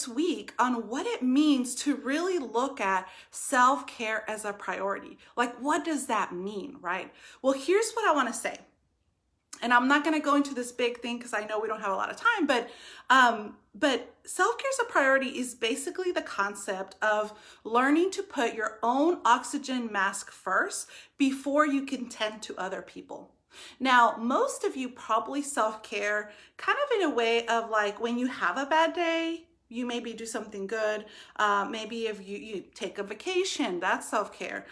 week on what it means to really look at self-care as a priority. Like, what does that mean, right? Well, here's what I want to say. And I'm not going to go into this big thing because I know we don't have a lot of time, but self-care as a priority is basically the concept of learning to put your own oxygen mask first before you can tend to other people. Now, most of you probably self-care kind of in a way of like when you have a bad day, you maybe do something good. Maybe if you take a vacation, that's self-care.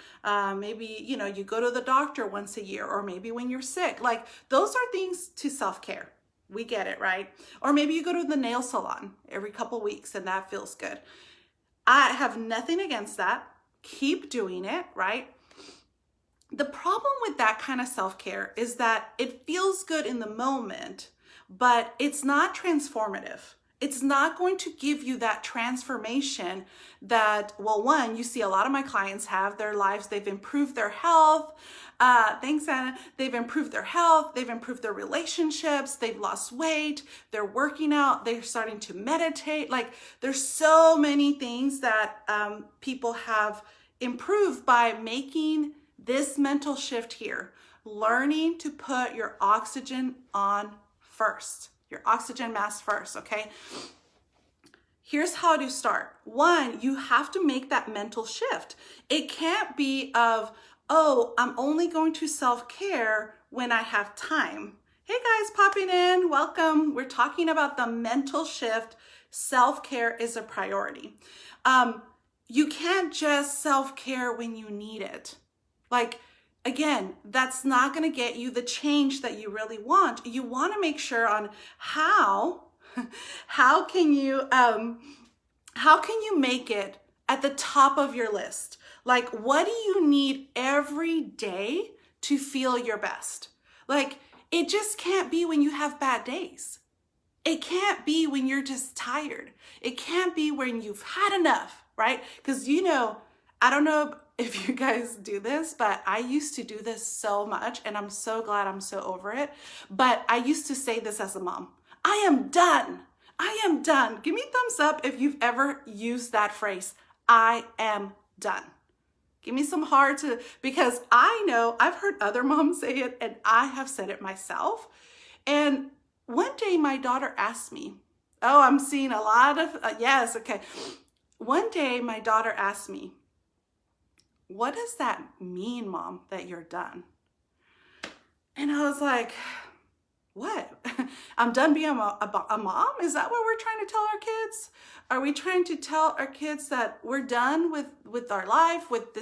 Maybe, you go to the doctor once a year, or maybe when you're sick. Like, those are things to self-care. We get it, right? Or maybe you go to the nail salon every couple weeks and that feels good. I have nothing against that. Keep doing it, right? The problem with that kind of self-care is that it feels good in the moment, but it's not transformative. It's not going to give you that transformation that, well, one, you see a lot of my clients have their lives, they've improved their health. Thanks, Anna. They've improved their health, they've improved their relationships, they've lost weight, they're working out, they're starting to meditate. Like, there's so many things that people have improved by making this mental shift here, learning to put your oxygen on first. Your oxygen mask first, okay? Here's how to start. One, you have to make that mental shift. It can't be of, oh, I'm only going to self-care when I have time. Hey guys, popping in, welcome. We're talking about the mental shift. Self-care is a priority. You can't just self-care when you need it. Like, again, that's not going to get you the change that you really want. You want to make sure on how can you make it at the top of your list? Like, what do you need every day to feel your best? Like, it just can't be when you have bad days. It can't be when you're just tired. It can't be when you've had enough, right? Because, I don't know if you guys do this, but I used to do this so much, and I'm so glad I'm so over it. But I used to say this as a mom. I am done. I am done. Give me a thumbs up if you've ever used that phrase. I am done. Give me some hearts, because I know I've heard other moms say it, and I have said it myself. And one day my daughter asked me, oh, I'm seeing a lot of, yes, okay. One day my daughter asked me, what does that mean, Mom, that you're done? And I was like, what? I'm done being a mom? Is that what we're trying to tell our kids? Are we trying to tell our kids that we're done with our life, with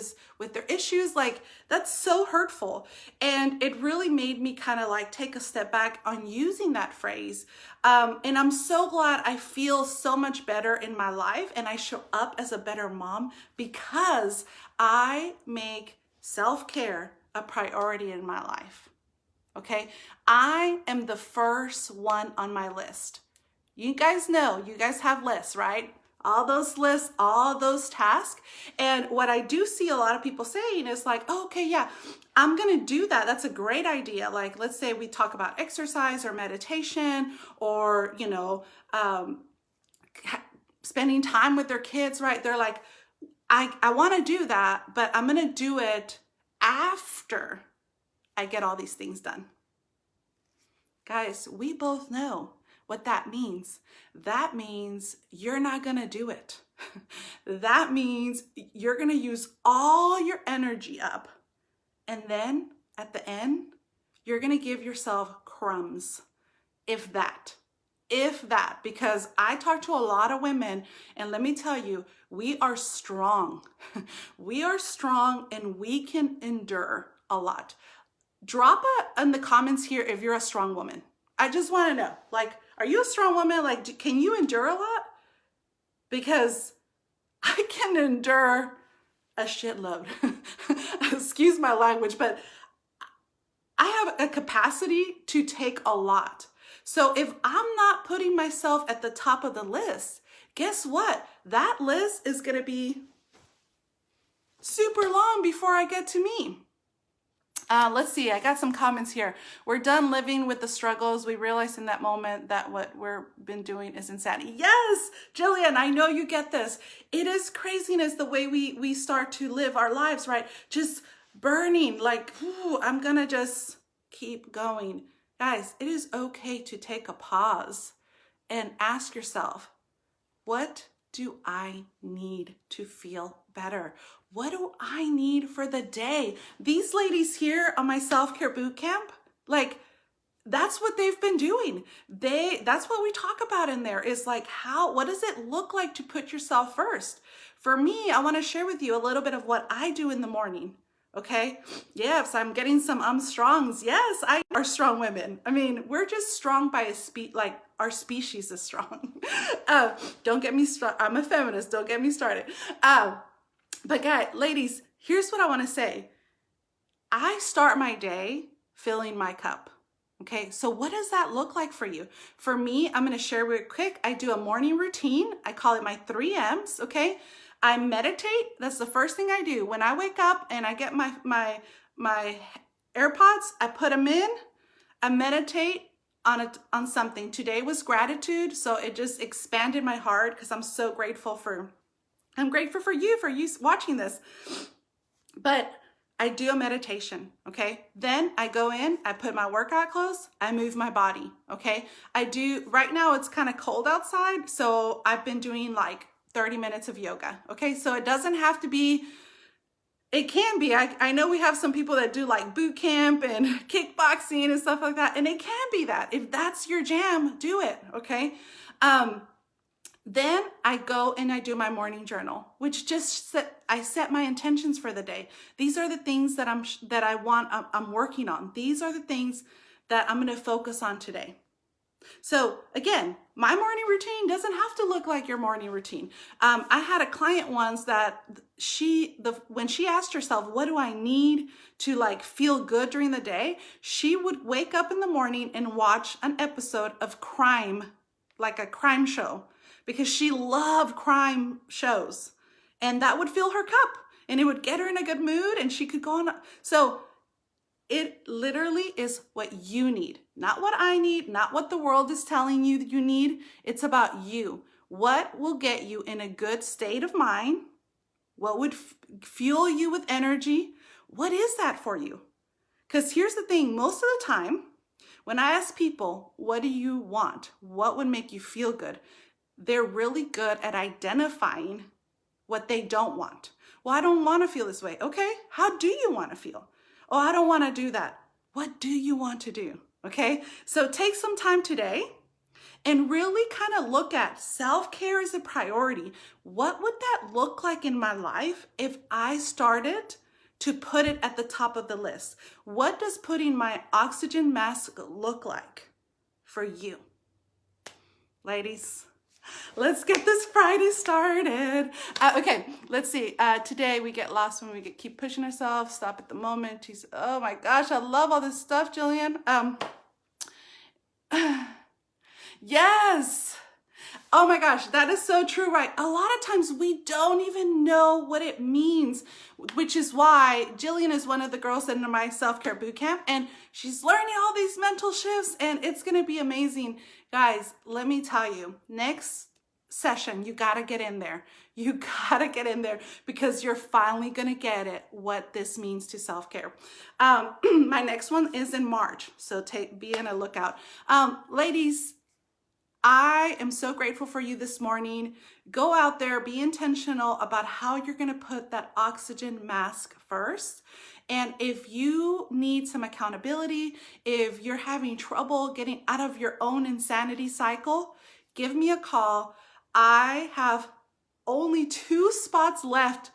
their issues? Like, that's so hurtful. And it really made me kind of like take a step back on using that phrase. And I'm so glad I feel so much better in my life, and I show up as a better mom because I make self-care a priority in my life. Okay, I am the first one on my list. You guys know, you guys have lists, right? All those lists, all those tasks. And what I do see a lot of people saying is like, oh, okay, yeah, I'm going to do that. That's a great idea. Like, let's say we talk about exercise or meditation or, spending time with their kids, right? They're like, I want to do that, but I'm going to do it after I get all these things done. Guys, we both know what that means. That means you're not going to do it. That means you're going to use all your energy up. And then at the end, you're going to give yourself crumbs, if that, because I talk to a lot of women, and let me tell you, we are strong. We are strong, and we can endure a lot. Drop in the comments here if you're a strong woman. I just want to know, like, are you a strong woman? Like, can you endure a lot? Because I can endure a shitload. Excuse my language, but I have a capacity to take a lot. So if I'm not putting myself at the top of the list, guess what? That list is going to be super long before I get to me. Let's see, I got some comments here. We're done living with the struggles. We realize in that moment that what we've been doing is insanity. Yes, Jillian, I know you get this. It is craziness the way we start to live our lives, right? Just burning, like, ooh, I'm gonna just keep going. Guys, it is okay to take a pause and ask yourself, what do I need to feel better? What do I need for the day? These ladies here on my self-care boot camp, like, that's what they've been doing. That's what we talk about in there, is like, what does it look like to put yourself first? For me, I want to share with you a little bit of what I do in the morning. Okay. Yes, I'm getting some strongs. Yes, I are strong women. I mean, we're just strong by like our species is strong. Don't get me started. I'm a feminist. Don't get me started. But guys, ladies, here's what I want to say. I start my day filling my cup. Okay, so what does that look like for you? For me, I'm going to share real quick. I do a morning routine. I call it my 3 M's. Okay, I meditate. That's the first thing I do. When I wake up and I get my AirPods, I put them in. I meditate on something. Today was gratitude, so it just expanded my heart because I'm grateful for you watching this. But I do a meditation, okay? Then I go in, I put my workout clothes, I move my body, okay? Right now it's kind of cold outside, so I've been doing like 30 minutes of yoga, okay? So it doesn't have to be, it can be. I know we have some people that do like boot camp and kickboxing and stuff like that, and it can be that. If that's your jam, do it, okay? Then I go and I do my morning journal, which I set my intentions for the day. These are the things that I'm working on. These are the things that I'm going to focus on today. So again, my morning routine doesn't have to look like your morning routine. I had a client once that when she asked herself, what do I need to like feel good during the day? She would wake up in the morning and watch an episode of crime, like a crime show, because she loved crime shows, and that would fill her cup and it would get her in a good mood and she could go on. So it literally is what you need, not what I need, not what the world is telling you that you need. It's about you. What will get you in a good state of mind? What would fuel you with energy? What is that for you? Because here's the thing, most of the time, when I ask people, what do you want? What would make you feel good? They're really good at identifying what they don't want. Well, I don't want to feel this way. Okay, how do you want to feel? Oh, I don't want to do that. What do you want to do? Okay, so take some time today and really kind of look at self-care as a priority. What would that look like in my life if I started to put it at the top of the list? What does putting my oxygen mask look like for you? Ladies, let's get this Friday started. Okay, let's see. Today we get lost when we keep pushing ourselves. Stop at the moment. Oh my gosh, I love all this stuff, Jillian. Yes. Oh my gosh, that is so true, right? A lot of times we don't even know what it means, which is why Jillian is one of the girls in my self-care boot camp, and she's learning all these mental shifts, and it's going to be amazing. Guys, let me tell you, next session, you got to get in there. You got to get in there because you're finally going to get it, what this means to self-care. My next one is in March, so be on a lookout. Ladies, I am so grateful for you this morning. Go out there, be intentional about how you're going to put that oxygen mask first. And if you need some accountability, if you're having trouble getting out of your own insanity cycle, give me a call. I have only 2 spots left